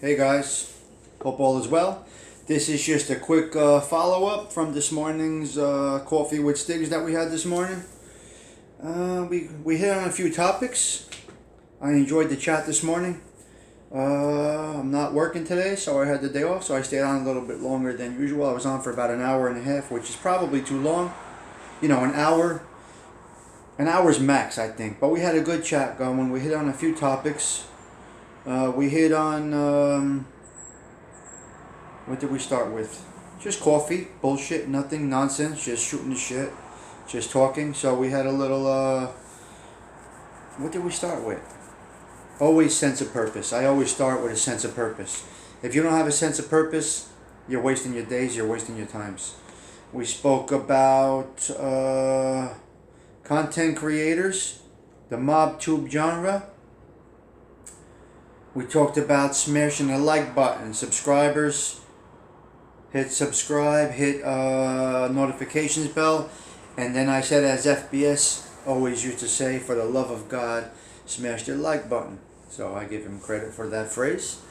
Hey guys, hope all is well. This is just a quick follow-up from this morning's coffee with Stigs that we had this morning. We hit on a few topics. I enjoyed the chat this morning. I'm not working today, so I had the day off, so I stayed on a little bit longer than usual. I was on for about an hour and a half, which is probably too long. You know, an hour's max, I think. But we had a good chat going. We hit on a few topics. We hit on, what did we start with? Just coffee, bullshit, nothing, nonsense, just shooting the shit, just talking. So we had a little, what did we start with? Always sense of purpose. I always start with a sense of purpose. If you don't have a sense of purpose, you're wasting your days, you're wasting your times. We spoke about content creators, the mob tube genre. We talked about smashing the like button, subscribers, hit subscribe, hit notifications bell, and then I said, as FBS always used to say, for the love of God, smash the like button. So I give him credit for that phrase.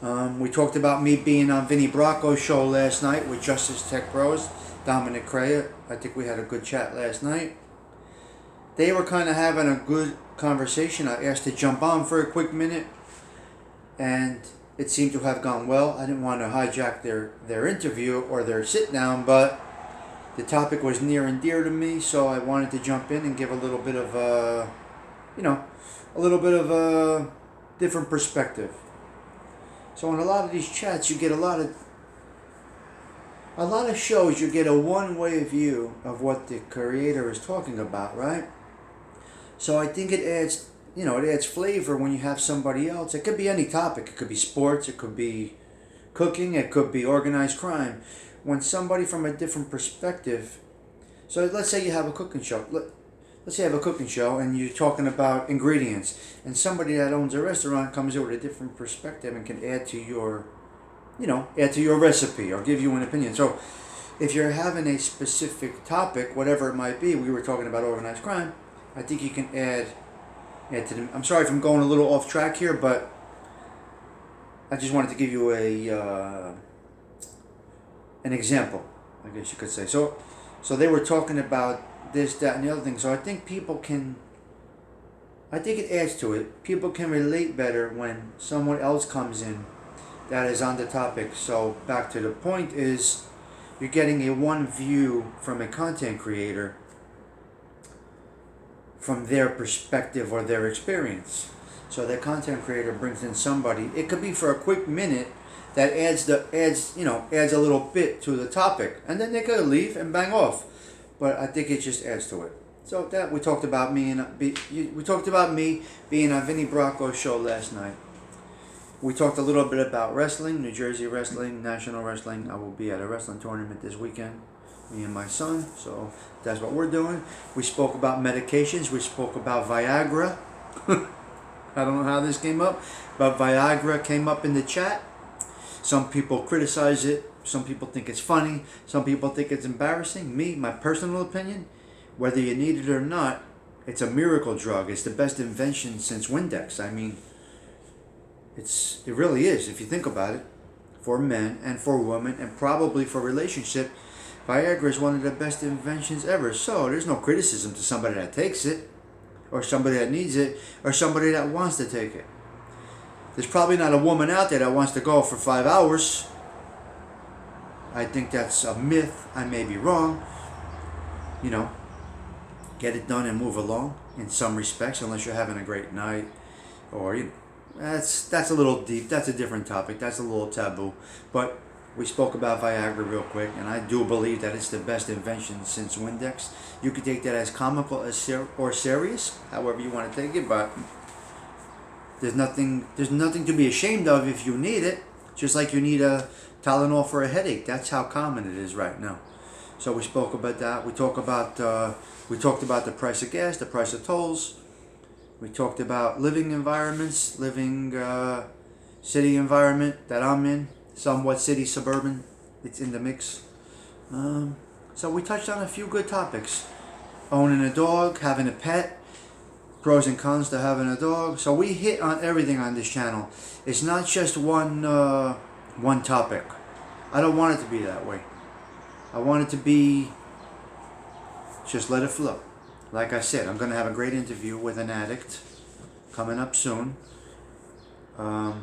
We talked about me being on Vinny Bracco's show last night with Justice Tech Bros, Dominic Crea. I think we had a good chat last night. They were kind of having a good conversation. I asked to jump on for a quick minute, and it seemed to have gone well. I didn't want to hijack their interview or their sit down, but the topic was near and dear to me, so I wanted to jump in and give a little bit of a different perspective. So in a lot of these chats, you get a lot of shows, you get a one-way view of what the creator is talking about, right? So I think it adds flavor when you have somebody else. It could be any topic. It could be sports. It could be cooking. It could be organized crime. When somebody from a different perspective. So let's say you have a cooking show. Let's say you have a cooking show and you're talking about ingredients, and somebody that owns a restaurant comes in with a different perspective and can add to your recipe or give you an opinion. So if you're having a specific topic, whatever it might be, we were talking about organized crime, I think you can add to them. I'm sorry if I'm going a little off track here, but I just wanted to give you an example, I guess you could say. So they were talking about this, that, and the other thing. So I think it adds to it. People can relate better when someone else comes in that is on the topic. So back to the point is, you're getting a one view from a content creator from their perspective or their experience. So that content creator brings in somebody. It could be for a quick minute that adds a little bit to the topic, and then they could leave and bang off. But I think it just adds to it. So that we talked about me being on Vinny Bracco's show last night. We talked a little bit about wrestling, New Jersey wrestling, national wrestling. I will be at a wrestling tournament this weekend, me and my son, so that's what we're doing. We spoke about medications. We spoke about Viagra. I don't know how this came up, but Viagra came up in the chat. Some people criticize it. Some people think it's funny. Some people think it's embarrassing. Me, my personal opinion, whether you need it or not, it's a miracle drug. It's the best invention since Windex. I mean, it really is, if you think about it, for men and for women, and probably for relationship. Viagra is one of the best inventions ever. So there's no criticism to somebody that takes it, or somebody that needs it, or somebody that wants to take it. There's probably not a woman out there that wants to go for 5 hours. I think that's a myth. I may be wrong. Get it done and move along in some respects, unless you're having a great night, or that's a little deep. That's a different topic. That's a little taboo. But we spoke about Viagra real quick, and I do believe that it's the best invention since Windex. You could take that as comical or serious, however you want to take it, but there's nothing to be ashamed of if you need it, just like you need a Tylenol for a headache. That's how common it is right now. So we spoke about that. We talked about the price of gas, the price of tolls. We talked about living environments, city environment that I'm in, somewhat city, suburban. It's in the mix. So we touched on a few good topics. Owning a dog, having a pet, pros and cons to having a dog. So we hit on everything on this channel. It's not just one topic. I don't want it to be that way. I want it to be just let it flow. Like I said, I'm going to have a great interview with an addict coming up soon. A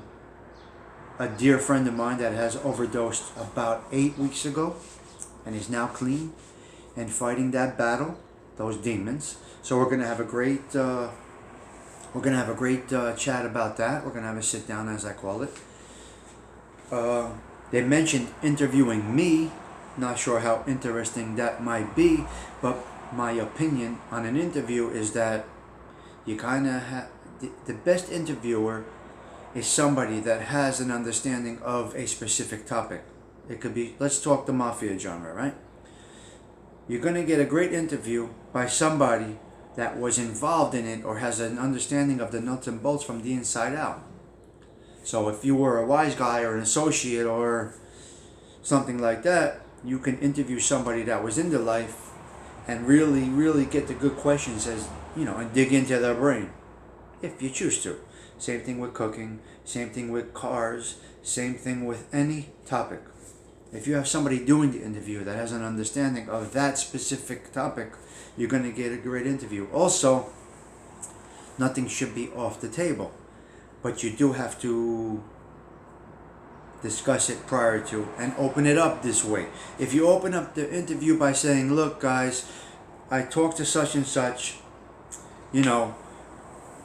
dear friend of mine that has overdosed about 8 weeks ago and is now clean and fighting that battle, those demons. So we're going to have a great chat about that. We're going to have a sit down, as I call it. They mentioned interviewing me. Not sure how interesting that might be, but my opinion on an interview is that you kind of have the best interviewer is somebody that has an understanding of a specific topic. It could be, let's talk the mafia genre, right? You're going to get a great interview by somebody that was involved in it or has an understanding of the nuts and bolts from the inside out. So if you were a wise guy or an associate or something like that, you can interview somebody that was into life and really, really get the good questions and dig into their brain, if you choose to. Same thing with cooking, same thing with cars, same thing with any topic. If you have somebody doing the interview that has an understanding of that specific topic, you're going to get a great interview. Also, nothing should be off the table, but you do have to discuss it prior to and open it up this way. If you open up the interview by saying, look guys, I talked to such and such,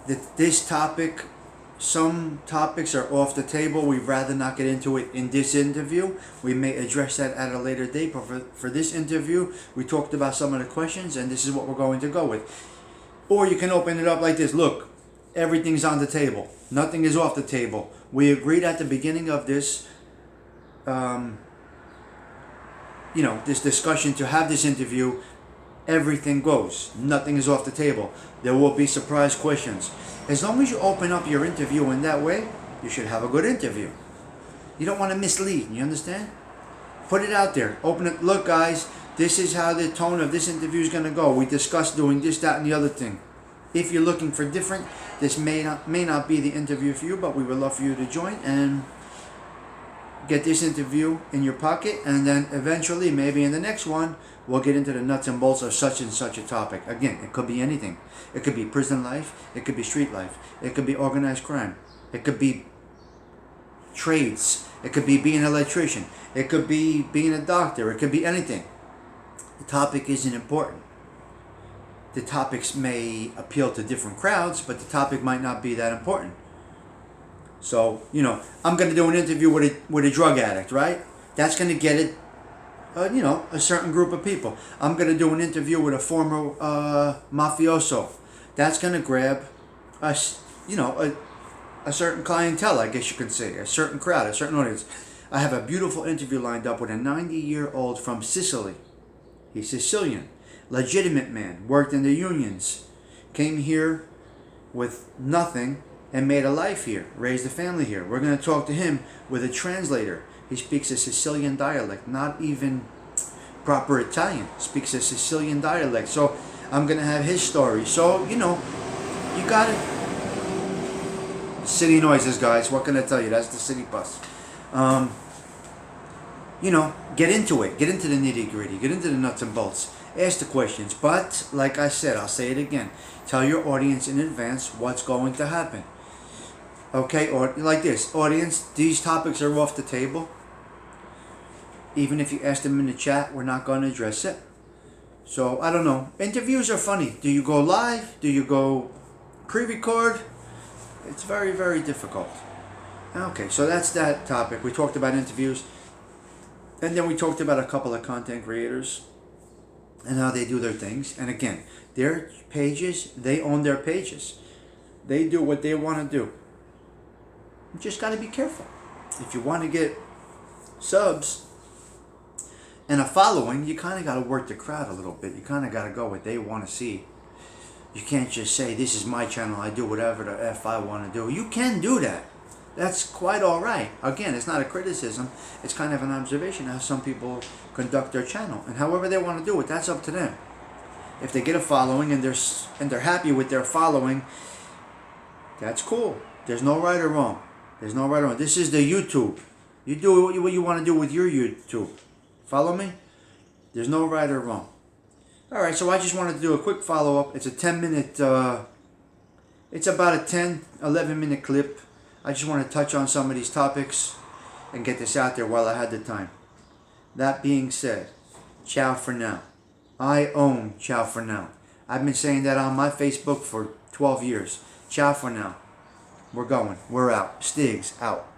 this topic, some topics are off the table. We'd rather not get into it in this interview. We may address that at a later date, but for this interview, we talked about some of the questions and this is what we're going to go with. Or you can open it up like this. Look, everything's on the table. Nothing is off the table. We agreed at the beginning of this, this discussion to have this interview. Everything goes. Nothing is off the table. There will be surprise questions. As long as you open up your interview in that way, you should have a good interview. You don't want to mislead, you understand? Put it out there. Open it. Look, guys, this is how the tone of this interview is going to go. We discussed doing this, that, and the other thing. If you're looking for different, this may not be the interview for you, but we would love for you to join and get this interview in your pocket, and then eventually, maybe in the next one, we'll get into the nuts and bolts of such and such a topic. Again, it could be anything. It could be prison life. It could be street life. It could be organized crime. It could be trades. It could be being an electrician. It could be being a doctor. It could be anything. The topic isn't important. The topics may appeal to different crowds, but the topic might not be that important. So, I'm going to do an interview with a drug addict, right? That's going to get it, a certain group of people. I'm going to do an interview with a former mafioso. That's going to grab a certain clientele, I guess you could say, a certain crowd, a certain audience. I have a beautiful interview lined up with a 90-year-old from Sicily. He's Sicilian, legitimate man, worked in the unions, came here with nothing and made a life here, raised a family here. We're going to talk to him with a translator. He speaks a Sicilian dialect, not even proper Italian, speaks a Sicilian dialect. So I'm going to have his story. So, you got it. City noises, guys. What can I tell you? That's the city bus. Get into it. Get into the nitty gritty. Get into the nuts and bolts. Ask the questions. But, like I said, I'll say it again. Tell your audience in advance what's going to happen. Okay, or like this, audience, these topics are off the table. Even if you ask them in the chat, we're not going to address it. So, I don't know. Interviews are funny. Do you go live? Do you go pre-record? It's very, very difficult. Okay, so that's that topic. We talked about interviews. And then we talked about a couple of content creators and how they do their things. And again, their pages, they own their pages. They do what they want to do. You just got to be careful. If you want to get subs and a following, you kind of got to work the crowd a little bit. You kind of got to go what they want to see. You can't just say, this is my channel, I do whatever the F I want to do. You can do that. That's quite all right. Again, it's not a criticism. It's kind of an observation how some people conduct their channel. And however they want to do it, that's up to them. If they get a following and they're happy with their following, that's cool. There's no right or wrong. There's no right or wrong. This is the YouTube. You do what you want to do with your YouTube. Follow me? There's no right or wrong. Alright, so I just wanted to do a quick follow-up. It's a 10-minute, it's about a 11-minute clip. I just want to touch on some of these topics and get this out there while I had the time. That being said, ciao for now. I own ciao for now. I've been saying that on my Facebook for 12 years. Ciao for now. We're going. We're out. Stigs out.